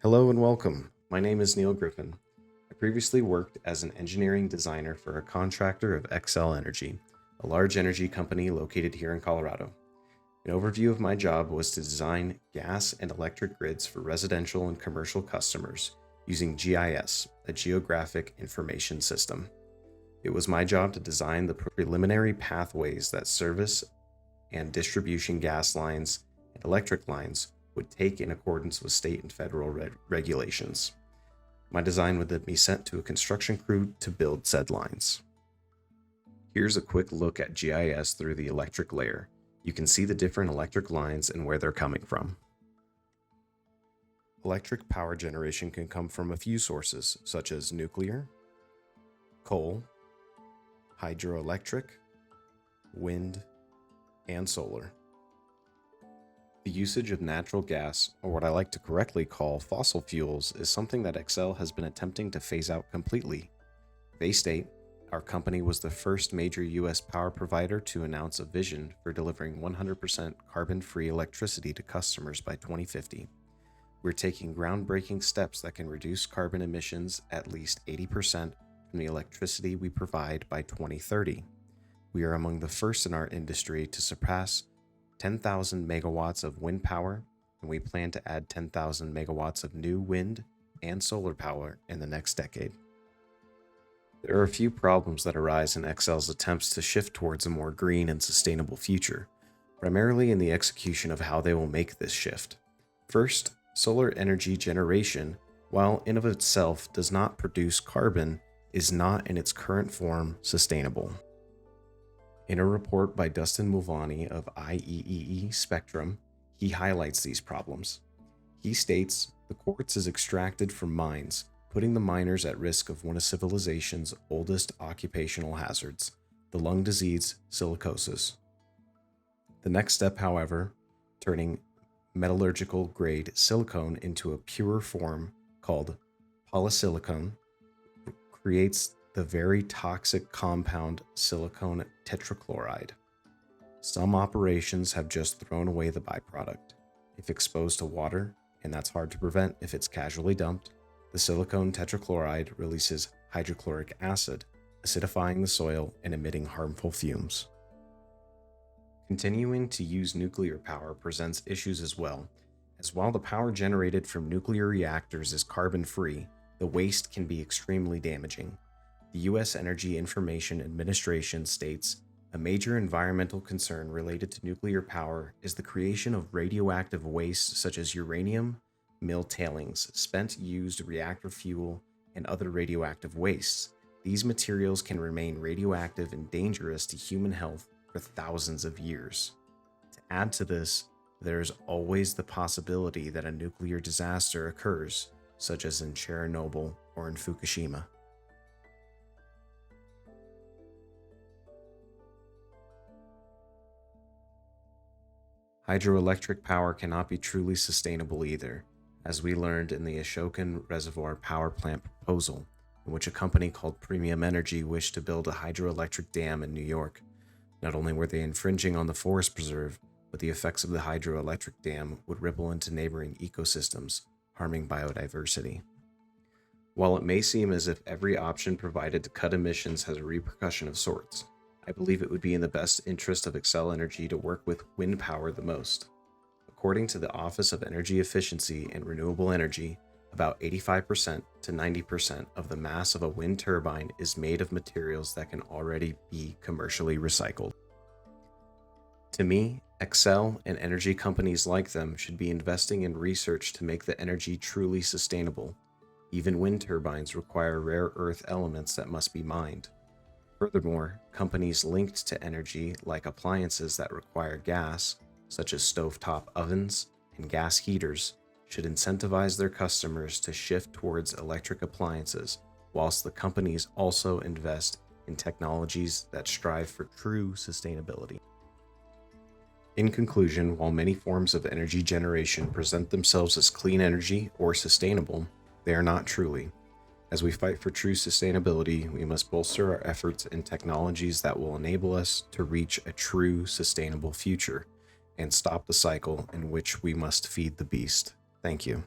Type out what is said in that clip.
Hello and welcome. My name is Neil Griffin. I previously worked as an engineering designer for a contractor of Xcel Energy, a large energy company located here in Colorado. An overview of my job was to design gas and electric grids for residential and commercial customers using GIS, a geographic information system. It was my job to design the preliminary pathways that service and distribution gas lines and electric lines would take in accordance with state and federal regulations. My design would then be sent to a construction crew to build said lines. Here's a quick look at GIS through the electric layer. You can see the different electric lines and where they're coming from. Electric power generation can come from a few sources, such as nuclear, coal, hydroelectric, wind, and solar. The usage of natural gas, or what I like to correctly call fossil fuels, is something that Xcel has been attempting to phase out completely. Baystate, our company, was the first major U.S. power provider to announce a vision for delivering 100% carbon-free electricity to customers by 2050. We're taking groundbreaking steps that can reduce carbon emissions at least 80% from the electricity we provide by 2030. We are among the first in our industry to surpass 10,000 megawatts of wind power, and we plan to add 10,000 megawatts of new wind and solar power in the next decade. There are a few problems that arise in Xcel's attempts to shift towards a more green and sustainable future, primarily in the execution of how they will make this shift. First, solar energy generation, while in of itself does not produce carbon, is not in its current form sustainable. In a report by Dustin Mulvaney of IEEE Spectrum, he highlights these problems. He states, the quartz is extracted from mines, putting the miners at risk of one of civilization's oldest occupational hazards, the lung disease silicosis. The next step, however, turning metallurgical grade silicone into a pure form called polysilicon, creates the very toxic compound silicon tetrachloride. Some operations have just thrown away the byproduct. If exposed to water, and that's hard to prevent if it's casually dumped, the silicon tetrachloride releases hydrochloric acid, acidifying the soil and emitting harmful fumes. Continuing to use nuclear power presents issues as well, as while the power generated from nuclear reactors is carbon-free, the waste can be extremely damaging. The U.S. Energy Information Administration states, a major environmental concern related to nuclear power is the creation of radioactive waste such as uranium, mill tailings, spent used reactor fuel, and other radioactive wastes. These materials can remain radioactive and dangerous to human health for thousands of years. To add to this, there is always the possibility that a nuclear disaster occurs, such as in Chernobyl or in Fukushima. Hydroelectric power cannot be truly sustainable either, as we learned in the Ashokan Reservoir Power Plant proposal, in which a company called Premium Energy wished to build a hydroelectric dam in New York. Not only were they infringing on the forest preserve, but the effects of the hydroelectric dam would ripple into neighboring ecosystems, harming biodiversity. While it may seem as if every option provided to cut emissions has a repercussion of sorts, I believe it would be in the best interest of Xcel Energy to work with wind power the most. According to the Office of Energy Efficiency and Renewable Energy, about 85% to 90% of the mass of a wind turbine is made of materials that can already be commercially recycled. To me, Xcel and energy companies like them should be investing in research to make the energy truly sustainable. Even wind turbines require rare earth elements that must be mined. Furthermore, companies linked to energy, like appliances that require gas, such as stovetop ovens and gas heaters, should incentivize their customers to shift towards electric appliances, whilst the companies also invest in technologies that strive for true sustainability. In conclusion, while many forms of energy generation present themselves as clean energy or sustainable, they are not truly. As we fight for true sustainability, we must bolster our efforts in technologies that will enable us to reach a true sustainable future and stop the cycle in which we must feed the beast. Thank you.